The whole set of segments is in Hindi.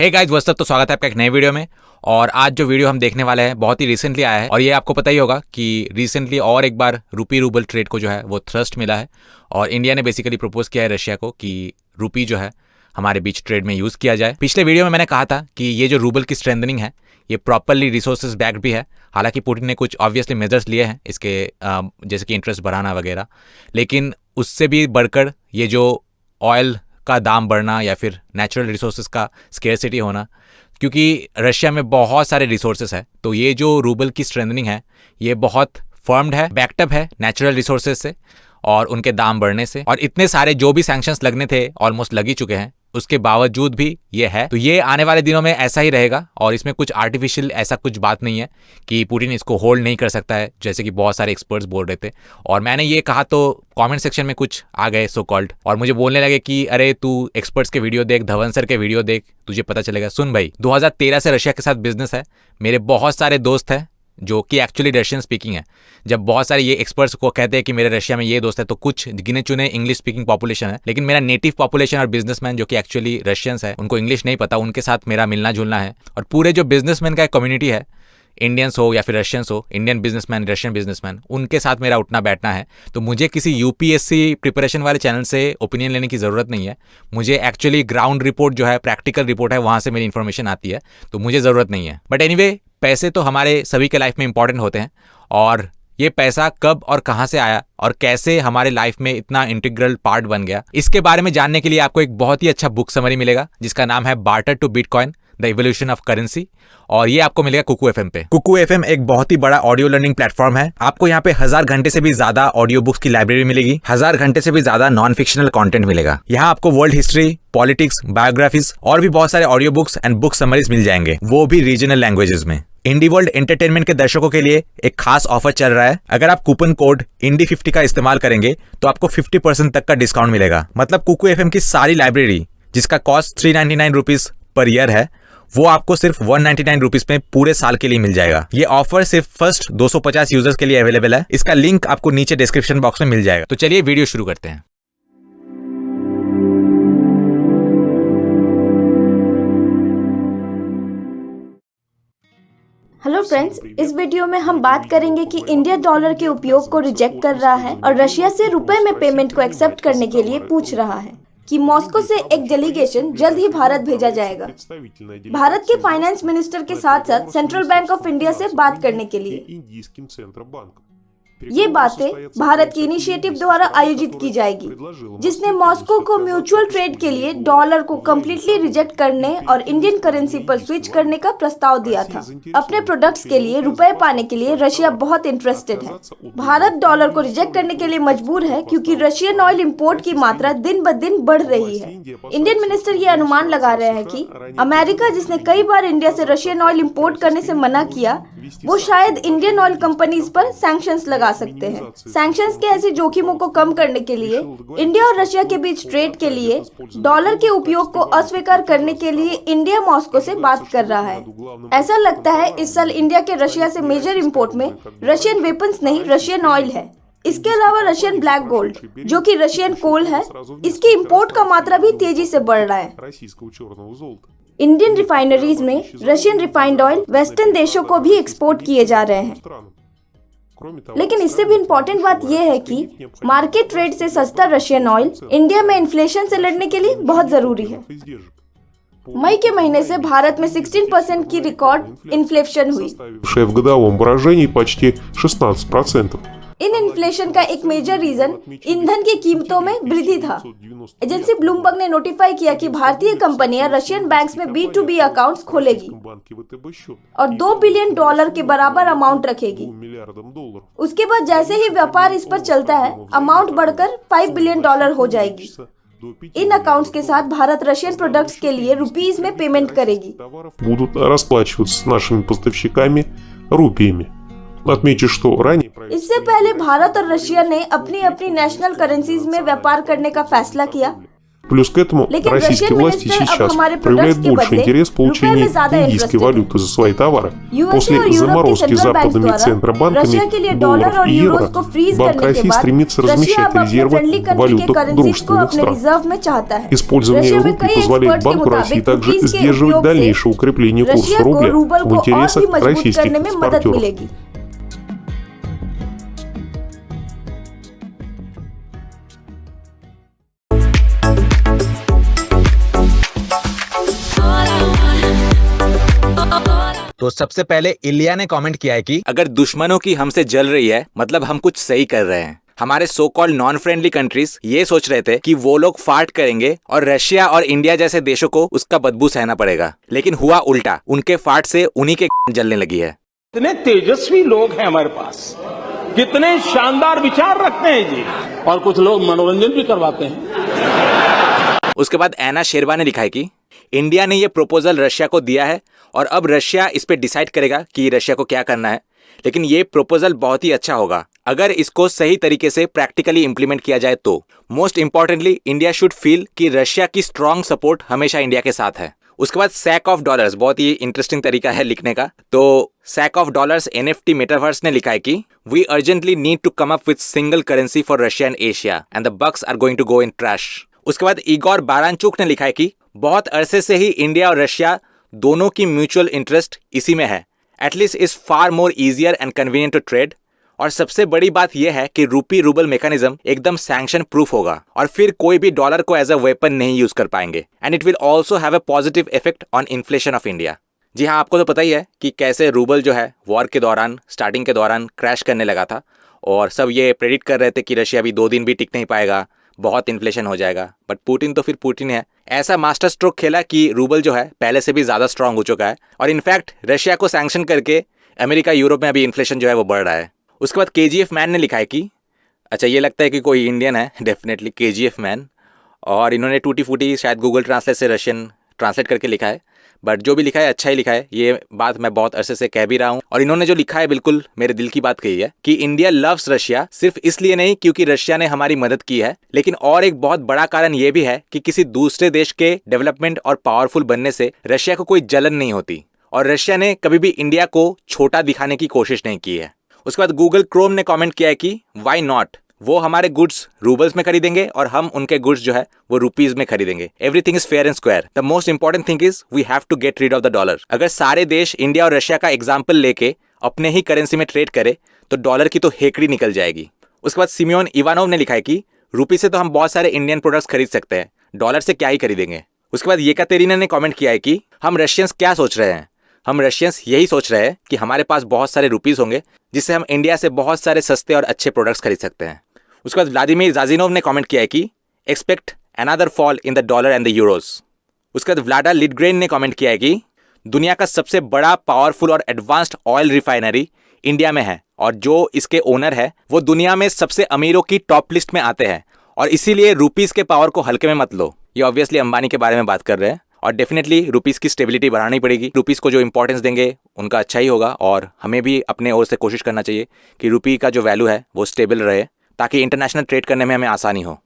Hey guys what's up. तो स्वागत है आपका एक नए वीडियो में। और आज जो वीडियो हम देखने वाले हैं बहुत ही रिसेंटली आया है और ये आपको पता ही होगा कि रिसेंटली और एक बार रूपी रूबल ट्रेड को जो है वो थ्रस्ट मिला है और इंडिया ने बेसिकली प्रपोज किया है रशिया को कि रूपी जो है हमारे बीच ट्रेड में यूज़ किया जाए। पिछले वीडियो में मैंने कहा था कि ये जो रूबल की स्ट्रेंथनिंग है ये प्रॉपरली रिसोर्सेज बैक्ड भी है। हालांकि पुतिन ने कुछ ऑब्वियसली मेजर्स लिए हैं इसके जैसे कि इंटरेस्ट बढ़ाना वगैरह, लेकिन उससे भी बढ़कर ये जो ऑयल का दाम बढ़ना या फिर नेचुरल रिसोर्सेज का स्केर्सिटी होना, क्योंकि रशिया में बहुत सारे रिसोर्सेज है तो ये जो रूबल की स्ट्रेंथनिंग है ये बहुत फर्म्ड है, बैकअप है नेचुरल रिसोर्सेज से और उनके दाम बढ़ने से। और इतने सारे जो भी सैंक्शंस लगने थे ऑलमोस्ट लग ही चुके हैं, उसके बावजूद भी ये है। तो ये आने वाले दिनों में ऐसा ही रहेगा और इसमें कुछ आर्टिफिशियल ऐसा कुछ बात नहीं है कि पुतिन इसको होल्ड नहीं कर सकता है जैसे कि बहुत सारे एक्सपर्ट्स बोल रहे थे। और मैंने ये कहा तो कमेंट सेक्शन में कुछ आ गए सो कॉल्ड और मुझे बोलने लगे कि अरे तू एक्सपर्ट्स के वीडियो देख, धवन सर के वीडियो देख, तुझे पता चलेगा। सुन भाई, 2013 से रशिया के साथ बिजनेस है। मेरे बहुत सारे दोस्त हैं जो कि एक्चुअली रशियन स्पीकिंग है। जब बहुत सारे ये एक्सपर्ट्स को कहते हैं कि मेरे रशिया में ये दोस्त है तो कुछ गिने चुने इंग्लिश स्पीकिंग पॉपुलेशन है, लेकिन मेरा नेटिव पॉपुलेशन और बिजनेसमैन जो कि एक्चुअली रशियंस है उनको इंग्लिश नहीं पता, उनके साथ मेरा मिलना जुलना है। और पूरे जो बिजनेसमैन का एक कम्युनिटी है, इंडियंस हो या फिर रशियंस हो, इंडियन बिजनेसमैन, रशियन बिजनेसमैन, उनके साथ मेरा उठना बैठना है। तो मुझे किसी यूपीएससी प्रिपरेशन वाले चैनल से ओपिनियन लेने की ज़रूरत नहीं है। मुझे एक्चुअली ग्राउंड रिपोर्ट जो है, प्रैक्टिकल रिपोर्ट है, वहाँ से मेरी इन्फॉर्मेशन आती है, तो मुझे ज़रूरत नहीं है। बट एनीवे, पैसे तो हमारे सभी के लाइफ में इंपॉर्टेंट होते हैं और ये पैसा कब और कहाँ से आया और कैसे हमारे लाइफ में इतना इंटीग्रल पार्ट बन गया, इसके बारे में जानने के लिए आपको एक बहुत ही अच्छा बुक समरी मिलेगा जिसका नाम है barter to bitcoin, the evolution of currency. और ये आपको मिलेगा कुकू एफएम पे। कुकू एफएम एक बहुत ही बड़ा ऑडियो लर्निंग प्लेटफॉर्म है। आपको यहाँ पे 1000 घंटे से भी ज्यादा ऑडियो बुक्स की लाइब्रेरी मिलेगी, 1000 घंटे से भी ज्यादा नॉन फिक्शनल कंटेंट मिलेगा। यहाँ आपको वर्ल्ड हिस्ट्री, पॉलिटिक्स, बायोग्राफीज और भी बहुत सारे audio books and book summaries मिल जाएंगे, वो भी रीजनल लैंग्वेजेस में। इंडी वर्ल्ड एंटरटेनमेंट के दर्शकों के लिए एक खास ऑफर चल रहा है। अगर आप कूपन कोड इंडी50 का इस्तेमाल करेंगे तो आपको 50% तक का डिस्काउंट मिलेगा। मतलब कुकू एफएम की सारी लाइब्रेरी जिसका कॉस्ट 399 रुपीज पर ईयर है, वो आपको सिर्फ 199 रुपीज में पूरे साल के लिए मिल जाएगा। ये ऑफर सिर्फ फर्स्ट 250 यूजर्स के लिए अवेलेबल है। इसका लिंक आपको नीचे डिस्क्रिप्शन बॉक्स में मिल जाएगा। तो चलिए वीडियो शुरू करते हैं। हेलो फ्रेंड्स, इस वीडियो में हम बात करेंगे कि इंडिया डॉलर के उपयोग को रिजेक्ट कर रहा है और रशिया से रुपए में पेमेंट को एक्सेप्ट करने के लिए पूछ रहा है कि मॉस्को से एक डेलीगेशन जल्द ही भारत भेजा जाएगा। भारत के फाइनेंस मिनिस्टर के साथ साथ सेंट्रल बैंक ऑफ इंडिया से बात करने के लिए। ये बातें भारत की इनिशिएटिव द्वारा आयोजित की जाएगी जिसने मॉस्को को म्यूचुअल ट्रेड के लिए डॉलर को कम्प्लीटली रिजेक्ट करने और इंडियन करेंसी पर स्विच करने का प्रस्ताव दिया था। अपने प्रोडक्ट्स के लिए रुपए पाने के लिए रशिया बहुत इंटरेस्टेड है। भारत डॉलर को रिजेक्ट करने के लिए मजबूर है क्योंकि रशियन ऑयल इम्पोर्ट की मात्रा दिन ब दिन बढ़ रही है। इंडियन मिनिस्टर ये अनुमान लगा रहे हैं कि अमेरिका, जिसने कई बार इंडिया से रशियन ऑयल इम्पोर्ट करने से मना किया, वो शायद इंडियन ऑयल कंपनीज पर सैंक्शंस लगा सकते हैं। सैंक्शंस के ऐसे जोखिमों को कम करने के लिए इंडिया और रशिया के बीच ट्रेड के लिए डॉलर के उपयोग को अस्वीकार करने के लिए इंडिया मॉस्को से बात कर रहा है। ऐसा लगता है इस साल इंडिया के रशिया से मेजर इंपोर्ट में रशियन वेपन्स नहीं, रशियन ऑयल है। इसके अलावा रशियन ब्लैक गोल्ड जो कि रशियन कोल है, इसकी इंपोर्ट का मात्रा भी तेजी से बढ़ रहा है। इंडियन रिफाइनरीज में रशियन रिफाइंड ऑयल वेस्टर्न देशों को भी एक्सपोर्ट किए जा रहे हैं। लेकिन इससे भी इम्पोर्टेंट बात यह है कि मार्केट ट्रेड से सस्ता रशियन ऑयल इंडिया में इन्फ्लेशन से लड़ने के लिए बहुत जरूरी है। मई के महीने से भारत में 16% की रिकॉर्ड इन्फ्लेशन हुई। इन इन्फ्लेशन का एक मेजर रीजन ईंधन की कीमतों में वृद्धि था। एजेंसी ब्लूमबर्ग ने नोटिफाई किया कि भारतीय कंपनियां रशियन बैंक्स में B2B अकाउंट्स खोलेगी और $2 बिलियन के बराबर अमाउंट रखेगी। उसके बाद जैसे ही व्यापार इस पर चलता है, अमाउंट बढ़कर $5 बिलियन हो जाएगी। इन अकाउंट्स के साथ भारत रशियन प्रोडक्ट्स के लिए रुपीज में पेमेंट करेगी। इससे पहले भारत और रशिया ने अपनी अपनी नेशनल करेंसीज में व्यापार करने का फैसला किया। Плюс к этому российские власти сейчас проявляют больше интерес в получении индийской валюты за свои товары. После заморозки западными центробанками долларов и евро, Банк России стремится размещать резервы в валютах дружественных стран. Использование рупий позволяет Банку России также сдерживать дальнейшее укрепление курса рубля в интересах российских экспортеров. तो सबसे पहले इलिया ने कमेंट किया है कि अगर दुश्मनों की हमसे जल रही है मतलब हम कुछ सही कर रहे हैं। हमारे so called non friendly countries ये सोच रहे थे कि वो लोग फार्ट करेंगे और रशिया और इंडिया जैसे देशों को उसका बदबू सहना पड़ेगा, लेकिन हुआ उल्टा। उनके फार्ट से उन्हीं के जलने लगी है। कितने तेजस्वी लोग हैं हमारे पास, कितने शानदार विचार रखते हैं जी, और कुछ लोग मनोरंजन भी करवाते हैं। उसके बाद ऐना शेरवा ने लिखा है कि इंडिया ने ये प्रपोजल रशिया को दिया है और अब रशिया इस पे डिसाइड करेगा कि रशिया को क्या करना है, लेकिन ये प्रपोजल बहुत ही अच्छा होगा अगर इसको सही तरीके से प्रैक्टिकली इंप्लीमेंट किया जाए तो। Most importantly India should feel कि रशिया की स्ट्रॉन्ग सपोर्ट हमेशा इंडिया के साथ है। उसके बाद सैक ऑफ डॉलर्स, बहुत ही इंटरेस्टिंग तरीका है लिखने का। तो sack of dollars NFT metaverse ने लिखा है कि we urgently need to come up with single currency for Russia and Asia and the bucks are going to go in trash. उसके बाद इगोर बारानचुक ने लिखा है कि बहुत अरसे से ही इंडिया और रशिया दोनों की म्यूचुअल इंटरेस्ट इसी में है। At least is far more easier and convenient to trade. और सबसे बड़ी बात यह है कि रूपी रूबल मैकेनिज्म एकदम सैंक्शन प्रूफ होगा और फिर कोई भी डॉलर को एज अ वेपन नहीं यूज कर पाएंगे and it will also have a positive effect on inflation of India. जी हाँ, आपको तो पता ही है कि कैसे रूबल जो है वॉर के दौरान, स्टार्टिंग के दौरान क्रैश करने लगा था और सब ये प्रेडिक्ट कर रहे थे कि रशिया भी 2 दिन भी टिक नहीं पाएगा, बहुत इन्फ्लेशन हो जाएगा। बट पुतिन तो फिर पुतिन है, ऐसा मास्टर स्ट्रोक खेला कि रूबल जो है पहले से भी ज़्यादा स्ट्रांग हो चुका है और इनफैक्ट रशिया को सैंक्शन करके अमेरिका, यूरोप में अभी इन्फ्लेशन जो है वो बढ़ रहा है। उसके बाद KGF मैन ने लिखा है कि अच्छा, ये लगता है कि कोई इंडियन है, डेफिनेटली KGF मैन, और इन्होंने टूटी फूटी शायद गूगल ट्रांसलेट से रशियन ट्रांसलेट करके लिखा है, बट जो भी लिखा है अच्छा ही लिखा है। ये बात मैं बहुत अरसे से कह भी रहा हूँ और इन्होंने जो लिखा है बिल्कुल मेरे दिल की बात कही है कि इंडिया लव्स रशिया सिर्फ इसलिए नहीं क्योंकि रशिया ने हमारी मदद की है, लेकिन और एक बहुत बड़ा कारण ये भी है कि किसी दूसरे देश के डेवलपमेंट और पावरफुल बनने से रशिया को कोई जलन नहीं होती और रशिया ने कभी भी इंडिया को छोटा दिखाने की कोशिश नहीं की है। उसके बाद गूगल क्रोम ने कमेंट किया है कि वाई नॉट, वो हमारे गुड्स रूबल्स में खरीदेंगे और हम उनके गुड्स जो है वो रुपीज में खरीदेंगे। Everything is fair and square. The most important thing is we have to get rid of the dollar. अगर सारे देश इंडिया और रशिया का एग्जाम्पल लेके अपने ही करेंसी में ट्रेड करे तो डॉलर की तो हेकड़ी निकल जाएगी। उसके बाद सिमियोन इवानोव ने लिखा है कि रूपी से तो हम बहुत सारे इंडियन प्रोडक्ट्स खरीद सकते हैं, डॉलर से क्या ही खरीदेंगे। उसके बाद येकातेरिना ने कमेंट किया है कि हम रशियंस क्या सोच रहे हैं, हम रशियंस यही सोच रहे हैं कि हमारे पास बहुत सारे रुपीस होंगे जिससे हम इंडिया से बहुत सारे सस्ते और अच्छे प्रोडक्ट्स खरीद सकते हैं। उसके बाद व्लादिमीर जाजिनोव ने कमेंट किया है कि expect another fall in the dollar and the euros. उसके बाद व्लाडा लिडग्रेन ने कमेंट किया है कि दुनिया का सबसे बड़ा पावरफुल और एडवांस्ड ऑयल रिफाइनरी इंडिया में है और जो इसके ओनर है वो दुनिया में सबसे अमीरों की टॉप लिस्ट में आते हैं और इसीलिए रुपीस के पावर को हल्के में मत लो। ये ऑब्वियसली अंबानी के बारे में बात कर रहे हैं और डेफिनेटली रुपीस की स्टेबिलिटी बढ़ानी पड़ेगी। रुपीस को जो इंपॉर्टेंस देंगे उनका अच्छा ही होगा और हमें भी अपने ओर से कोशिश करना चाहिए कि रुपी का जो वैल्यू है वो स्टेबल रहे ताकि इंटरनेशनल ट्रेड करने में हमें आसानी हो।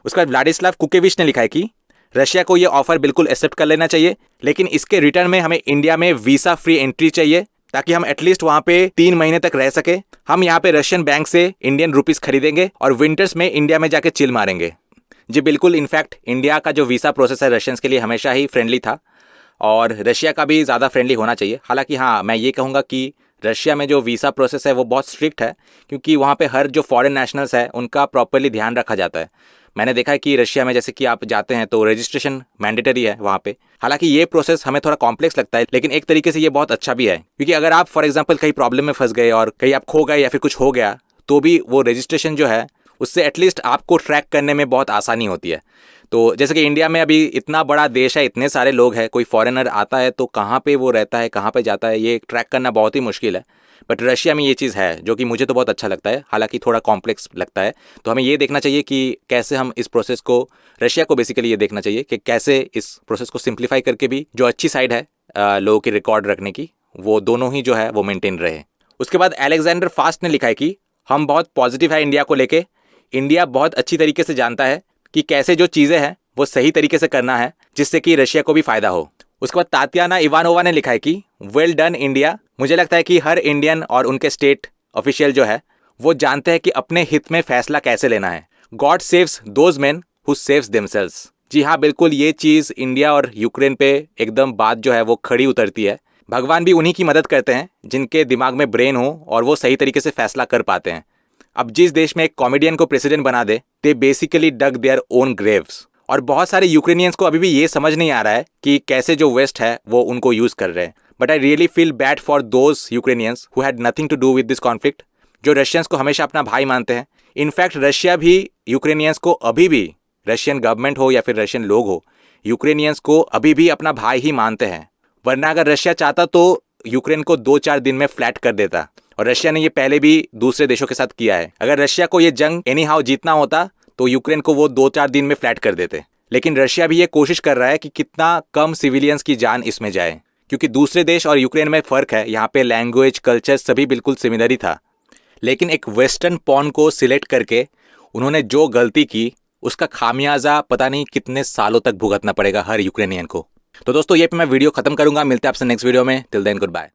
उसके बाद व्लाडिस्लाव कुकेविच ने लिखा है कि रशिया को ये ऑफर बिल्कुल एक्सेप्ट कर लेना चाहिए, लेकिन इसके रिटर्न में हमें इंडिया में वीसा फ्री एंट्री चाहिए ताकि हम एटलीस्ट वहाँ पे 3 महीने तक रह सके। हम यहाँ पे रशियन बैंक से इंडियन रुपीस खरीदेंगे और विंटर्स में इंडिया में जाके चिल मारेंगे। जी बिल्कुल, इनफैक्ट इंडिया का जो वीसा प्रोसेस है रशियंस के लिए हमेशा ही फ्रेंडली था और रशिया का भी ज़्यादा फ्रेंडली होना चाहिए। हालांकि हाँ, मैं ये कहूँगा कि रशिया में जो वीसा प्रोसेस है वो बहुत स्ट्रिक्ट है क्योंकि वहाँ पे हर जो फॉरेन नेशनल्स है उनका प्रॉपर्ली ध्यान रखा जाता है। मैंने देखा है कि रशिया में जैसे कि आप जाते हैं तो रजिस्ट्रेशन मैंडेटरी है वहाँ पे। हालांकि ये प्रोसेस हमें थोड़ा कॉम्प्लेक्स लगता है, लेकिन एक तरीके से ये बहुत अच्छा भी है क्योंकि अगर आप फॉर एग्जांपल कहीं प्रॉब्लम में फंस गए और कहीं आप खो गए या फिर कुछ हो गया तो भी वो रजिस्ट्रेशन जो है उससे एटलीस्ट आपको ट्रैक करने में बहुत आसानी होती है। तो जैसे कि इंडिया में अभी इतना बड़ा देश है, इतने सारे लोग हैं, कोई फॉरेनर आता है तो कहाँ पे वो रहता है, कहाँ पे जाता है, ये ट्रैक करना बहुत ही मुश्किल है। बट रशिया में ये चीज़ है जो कि मुझे तो बहुत अच्छा लगता है, हालांकि थोड़ा कॉम्प्लेक्स लगता है। तो हमें ये देखना चाहिए कि कैसे हम इस प्रोसेस को, रशिया को बेसिकली ये देखना चाहिए कि कैसे इस प्रोसेस को सिंप्लीफाई करके भी जो अच्छी साइड है लोगों की रिकॉर्ड रखने की, वो दोनों ही जो है वो मेंटेन रहे। उसके बाद अलेक्जेंडर फास्ट ने लिखा है कि हम बहुत पॉजिटिव है इंडिया को लेके। इंडिया बहुत अच्छी तरीके से जानता है कि कैसे जो चीज़ें हैं वो सही तरीके से करना है जिससे कि रशिया को भी फायदा हो। उसके बाद तातियाना इवानोवा ने लिखा है कि वेल डन इंडिया। मुझे लगता है कि हर इंडियन और उनके स्टेट ऑफिशियल जो है वो जानते हैं कि अपने हित में फैसला कैसे लेना है। God saves those men who saves themselves. जी हाँ, बिल्कुल ये चीज़ इंडिया और यूक्रेन पे एकदम बात जो है वो खड़ी उतरती है। भगवान भी उन्हीं की मदद करते हैं जिनके दिमाग में ब्रेन हो और वो सही तरीके से फैसला कर पाते हैं। अब जिस देश में एक कॉमेडियन को प्रेसिडेंट बना दे, they basically dug their own graves. और बहुत सारे यूक्रेनियंस को अभी भी ये समझ नहीं आ रहा है कि कैसे जो वेस्ट है वो उनको यूज़ कर रहे हैं। But I really feel bad for those Ukrainians who had nothing to do with this conflict, जो रशियंस को हमेशा अपना भाई मानते हैं। इनफैक्ट रशिया भी यूक्रेनियंस को अभी भी, रशियन गवर्नमेंट हो या फिर रशियन लोग हो, यूक्रेनियंस को अभी भी अपना भाई ही मानते हैं। वरना अगर रशिया चाहता तो यूक्रेन को 2-4 दिन में फ्लैट कर देता, और रशिया ने ये पहले भी दूसरे देशों के साथ किया है। अगर रशिया को ये जंग एनी हाउ जीतना होता तो यूक्रेन को वो 2-4 दिन में फ्लैट कर देते। लेकिन रशिया भी ये कोशिश कर रहा है कि कितना कम सिविलियंस की जान इसमें जाए, क्योंकि दूसरे देश और यूक्रेन में फ़र्क है। यहाँ पे लैंग्वेज, कल्चर सभी बिल्कुल सिमिलर ही था। लेकिन एक वेस्टर्न पॉन को सिलेक्ट करके उन्होंने जो गलती की उसका खामियाजा पता नहीं कितने सालों तक भुगतना पड़ेगा हर यूक्रेनियन को। तो दोस्तों ये पे मैं वीडियो खत्म करूंगा। मिलते हैं आपसे नेक्स्ट वीडियो में। Till then good bye.